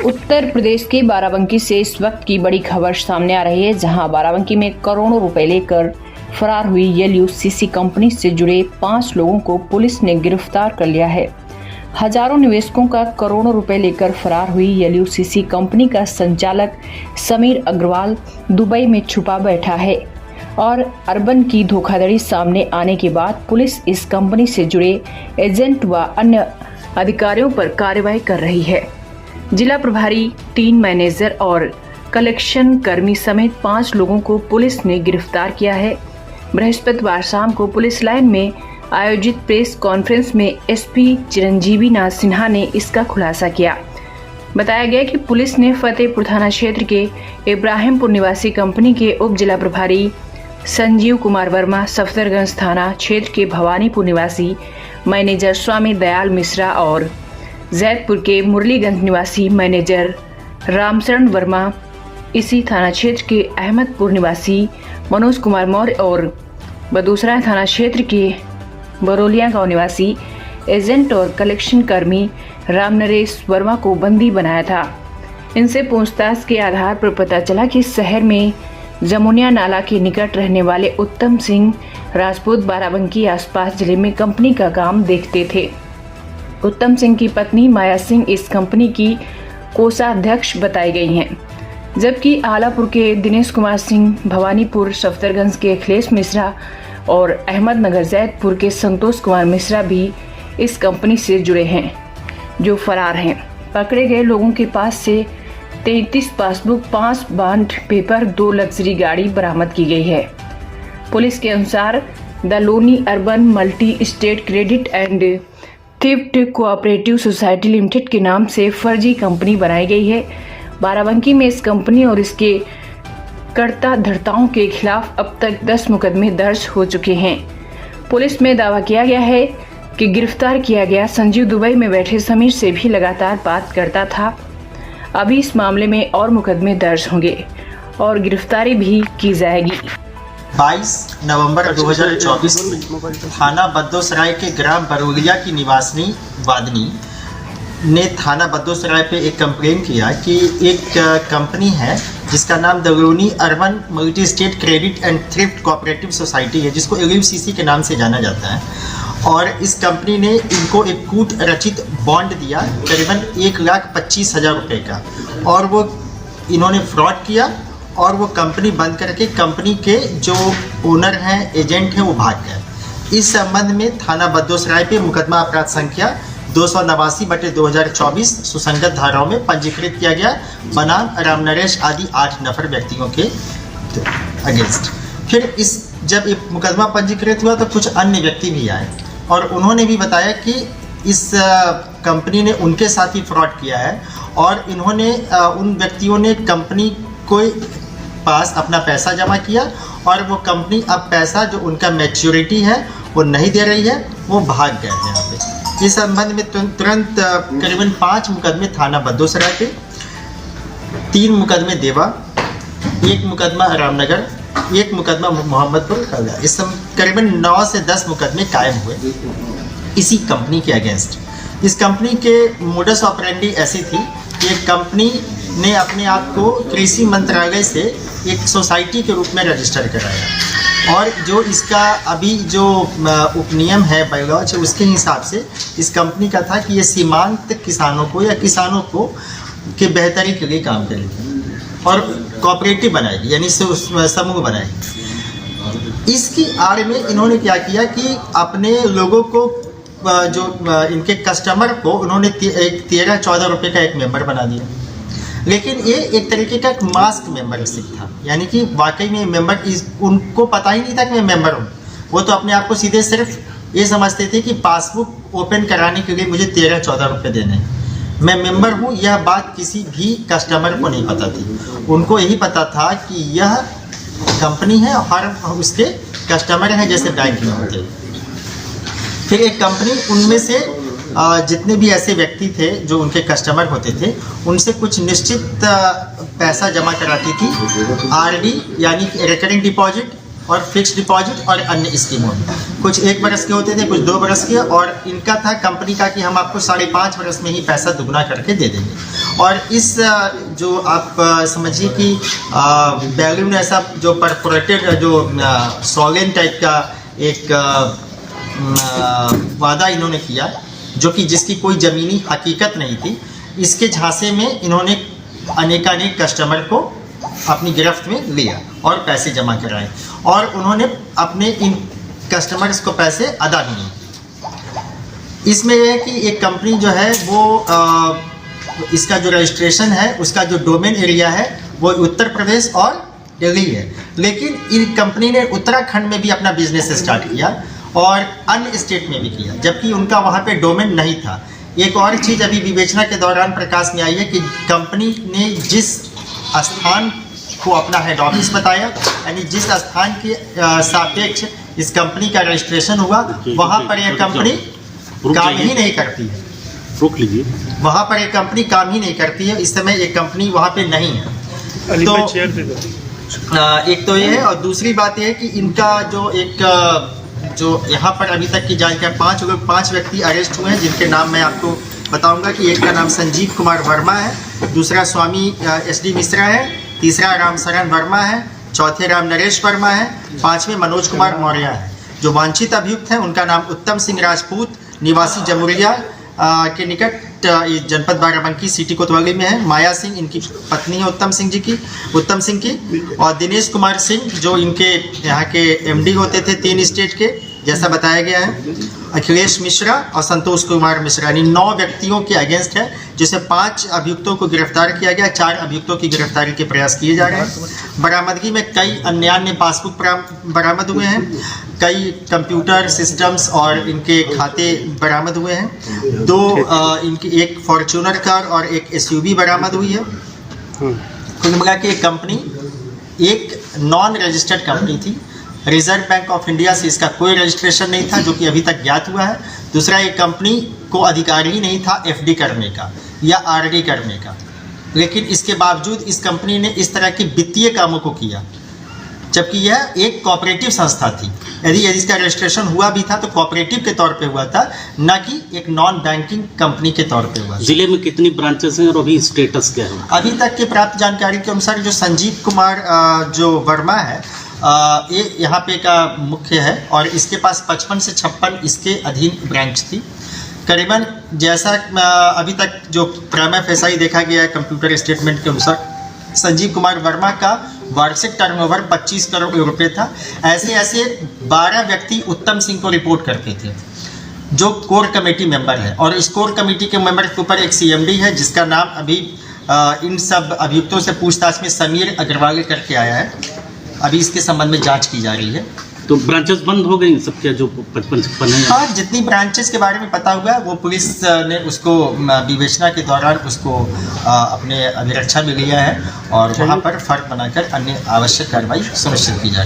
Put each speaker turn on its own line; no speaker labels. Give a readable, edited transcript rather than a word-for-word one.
उत्तर प्रदेश के बाराबंकी से इस वक्त की बड़ी खबर सामने आ रही है, जहां बाराबंकी में करोड़ों रुपए लेकर फरार हुई LUCC कंपनी से जुड़े 5 लोगों को पुलिस ने गिरफ्तार कर लिया है। हजारों निवेशकों का करोड़ों रुपए लेकर फरार हुई LUCC कंपनी का संचालक समीर अग्रवाल दुबई में छुपा बैठा है और अर्बन की धोखाधड़ी सामने आने के बाद पुलिस इस कंपनी से जुड़े एजेंट व अन्य अधिकारियों पर कार्रवाई कर रही है। जिला प्रभारी, 3 मैनेजर और कलेक्शन कर्मी समेत 5 लोगों को पुलिस ने गिरफ्तार किया है। बृहस्पतिवार शाम को पुलिस लाइन में आयोजित प्रेस कॉन्फ्रेंस में SP चिरंजीवी नाथ सिन्हा ने इसका खुलासा किया। बताया गया कि पुलिस ने फतेहपुर थाना क्षेत्र के इब्राहिमपुर निवासी कंपनी के उप जिला प्रभारी संजीव कुमार वर्मा, सफदरगंज थाना क्षेत्र के भवानीपुर निवासी मैनेजर स्वामी दयाल मिश्रा और जैदपुर के मुरलीगंज निवासी मैनेजर रामशरण वर्मा, इसी थाना क्षेत्र के अहमदपुर निवासी मनोज कुमार मौर्य और बदूसरा थाना क्षेत्र के बरौलिया गांव निवासी एजेंट और कलेक्शन कर्मी राम नरेश वर्मा को बंदी बनाया था। इनसे पूछताछ के आधार पर पता चला कि शहर में जमुनिया नाला के निकट रहने वाले उत्तम सिंह राजपूत बाराबंकी आसपास जिले में कंपनी का काम देखते थे। उत्तम सिंह की पत्नी माया सिंह इस कंपनी की कोषाध्यक्ष बताई गई हैं, जबकि आलापुर के दिनेश कुमार सिंह, भवानीपुर सफदरगंज के अखिलेश मिश्रा और अहमदनगर जैदपुर के संतोष कुमार मिश्रा भी इस कंपनी से जुड़े हैं, जो फरार हैं। पकड़े गए लोगों के पास से 33 पासबुक, 5 बॉन्ड पेपर, 2 लग्जरी गाड़ी बरामद की गई है। पुलिस के अनुसार the Loni urban multi state credit and thrift cooperative society limited के नाम से फर्जी कंपनी बनाई गई है। बाराबंकी में इस कंपनी और इसके कर्ता धर्ताओं के खिलाफ अब तक 10 मुकदमे दर्ज हो चुके हैं। पुलिस में दावा किया गया है कि गिरफ्तार किया गया संजीव दुबई में बैठे समीर से भी लगातार बात करता था। अभी इस मामले में और मुकदमे दर्ज होंगे और गिरफ्तारी भी की जाएगी।
22 नवंबर 2024 थाना बद्दोसराय के ग्राम बरौलिया की निवासिनी वादनी ने थाना बद्दोसराय पे एक कंप्लेन किया कि एक कंपनी है जिसका नाम the Loni urban multi state credit and thrift cooperative society है, जिसको LUCC के नाम से जाना जाता है, और इस कंपनी ने इनको एक कूट रचित बॉन्ड दिया करीबन 1,25,000 रुपये का, और वो इन्होंने फ्रॉड किया और वो कंपनी बंद करके कंपनी के जो ओनर हैं, एजेंट हैं, वो भाग गए। इस संबंध में थाना बद्दोसराय पे मुकदमा अपराध संख्या 289/2024 सुसंगत धाराओं में पंजीकृत किया गया, बनाम राम नरेश आदि 8 नफर व्यक्तियों के अगेंस्ट। फिर जब ये मुकदमा पंजीकृत हुआ तो कुछ अन्य व्यक्ति भी आए और उन्होंने भी बताया कि इस कंपनी ने उनके साथ ही फ्रॉड किया है, और इन्होंने उन व्यक्तियों ने कंपनी को पास अपना पैसा जमा किया और वो कंपनी अब पैसा जो उनका मैच्योरिटी है वो नहीं दे रही है, वो भाग गए हैं यहाँ पे। इस संबंध में तुरंत करीबन 5 मुकदमे थाना बद्दोसराय पे, 3 मुकदमे देवा, 1 मुकदमा रामनगर, 1 मुकदमा मोहम्मदपुर खलगा, इस करीबन 9 से 10 मुकदमे कायम हुए इसी कंपनी के अगेंस्ट। इस कंपनी के मोडस ऑपरेंडी ऐसी थी कि एक कंपनी ने अपने आप को कृषि मंत्रालय से एक सोसाइटी के रूप में रजिस्टर कराया, और जो इसका अभी जो उपनियम है, बायोलॉज है, उसके हिसाब से इस कंपनी का था कि ये सीमांत किसानों को या किसानों को के बेहतरी के लिए काम करेगी और कोऑपरेटिव बनाएगी, यानी समूह बनाएगी। इसकी आड़ में इन्होंने क्या किया कि अपने लोगों को जो इनके कस्टमर को उन्होंने 13-14 रुपये का एक मेंबर बना दिया, लेकिन ये एक तरीके का एक मास्क मेंबरशिप था, यानी कि वाकई में मेंबर उनको पता ही नहीं था कि मैं मेंबर हूँ। वो तो अपने आप को सीधे सिर्फ ये समझते थे कि पासबुक ओपन कराने के लिए मुझे 13-14 रुपये देने हैं, मैं मेंबर हूँ। यह बात किसी भी कस्टमर को नहीं पता थी। उनको यही पता था कि यह कंपनी है और उसके कस्टमर हैं, जैसे बैंक में होते हैं। फिर एक कंपनी उनमें से जितने भी ऐसे व्यक्ति थे जो उनके कस्टमर होते थे, उनसे कुछ निश्चित पैसा जमा कराती थी, RD यानी रिकरिंग डिपॉजिट, और फिक्स डिपॉजिट और अन्य स्कीमों में। कुछ 1 बरस के होते थे, कुछ 2 बरस के, और इनका था कंपनी का कि हम आपको 5.5 बरस में ही पैसा दुगना करके दे देंगे। और इस जो आप समझिए कि बैलून ऐसा जो परफोरेटेड जो सॉलेन टाइप का एक वादा इन्होंने किया, जो कि जिसकी कोई ज़मीनी हकीकत नहीं थी, इसके झांसे में इन्होंने अनेकानेक कस्टमर को अपनी गिरफ्त में लिया और पैसे जमा कराए, और उन्होंने अपने इन कस्टमर्स को पैसे अदा भी नहीं किए। इसमें यह है कि एक कंपनी जो है वो इसका जो रजिस्ट्रेशन है, उसका जो डोमेन एरिया है वो उत्तर प्रदेश और दिल्ली है, लेकिन इन कंपनी ने उत्तराखंड में भी अपना बिजनेस स्टार्ट किया और अन्य स्टेट में भी किया, जबकि उनका वहाँ पे डोमेन नहीं था। एक और चीज़ अभी विवेचना के दौरान प्रकाश में आई है कि कंपनी ने जिस स्थान को अपना हेड ऑफिस बताया, यानी जिस स्थान के सापेक्ष इस कंपनी का रजिस्ट्रेशन हुआ, वहाँ पर यह कंपनी काम ही नहीं करती है।
रोक लीजिए।
वहाँ पर एक कंपनी काम ही नहीं करती है। इस समय एक कंपनी वहाँ पे नहीं है। तो एक तो ये है, और दूसरी बात ये है कि इनका जो यहाँ पर अभी तक की जानकारी 5 व्यक्ति अरेस्ट हुए हैं, जिनके नाम मैं आपको बताऊंगा कि एक का नाम संजीव कुमार वर्मा है, दूसरा स्वामी SD मिश्रा है, तीसरा रामशरण वर्मा है, चौथे राम नरेश वर्मा है, 5वें मनोज कुमार मौर्य है। जो वांछित अभियुक्त हैं उनका नाम उत्तम सिंह राजपूत, निवासी जमुरिया के निकट जनपद बाराबंकी सिटी कोतवाली में है। माया सिंह इनकी पत्नी है उत्तम सिंह की, और दिनेश कुमार सिंह जो इनके यहाँ के MD होते थे 3 स्टेट के, जैसा बताया गया है। अखिलेश मिश्रा और संतोष कुमार मिश्रा, यानी 9 व्यक्तियों के अगेंस्ट है, जिसे 5 अभियुक्तों को गिरफ्तार किया गया, 4 अभियुक्तों की गिरफ्तारी के प्रयास किए जा रहे हैं। बरामदगी में कई अन्य पासबुक बरामद हुए हैं, कई कंप्यूटर सिस्टम्स और इनके खाते बरामद हुए हैं। 2 इनकी एक फॉर्च्यूनर कार और एक SUV बरामद हुई है। कुल मिला के एक कंपनी एक नॉन रजिस्टर्ड कंपनी थी। रिजर्व बैंक ऑफ इंडिया से इसका कोई रजिस्ट्रेशन नहीं था, जो कि अभी तक ज्ञात हुआ है। दूसरा, एक कंपनी को अधिकार ही नहीं था FD करने का या RD करने का, लेकिन इसके बावजूद इस कंपनी ने इस तरह की वित्तीय कामों को किया, जबकि यह एक कोऑपरेटिव संस्था थी। यदि इसका रजिस्ट्रेशन हुआ भी था तो कोऑपरेटिव के तौर पे हुआ था, न कि एक नॉन बैंकिंग कंपनी के तौर पे हुआ।
जिले में कितनी ब्रांचेस हैं और अभी स्टेटस क्या है?
अभी तक की प्राप्त जानकारी के अनुसार जो संजीव कुमार जो वर्मा है, ये यहाँ पे का मुख्य है, और इसके पास 55 से 56 इसके अधीन ब्रांच थी। करीबन जैसा अभी तक जो प्राइमा फेसाई देखा गया है कंप्यूटर स्टेटमेंट के अनुसार, संजीव कुमार वर्मा का वार्षिक टर्नओवर 25 करोड़ रुपए था। ऐसे 12 व्यक्ति उत्तम सिंह को रिपोर्ट करते थे, जो कोर कमेटी मेंबर है, और इस कोर कमेटी के मेंबर के ऊपर एक CMD है, जिसका नाम अभी इन सब अभियुक्तों से पूछताछ में समीर अग्रवाल करके आया है। अभी इसके संबंध में जांच की जा रही है।
तो ब्रांचेस बंद हो गई सबके जो 55 है?
हाँ, जितनी ब्रांचेस के बारे में पता हुआ वो पुलिस ने उसको विवेचना के दौरान उसको अपने अभिरक्षा में लिया है, और वहाँ पर फर्क बनाकर अन्य आवश्यक कार्रवाई सुनिश्चित की जा रही है।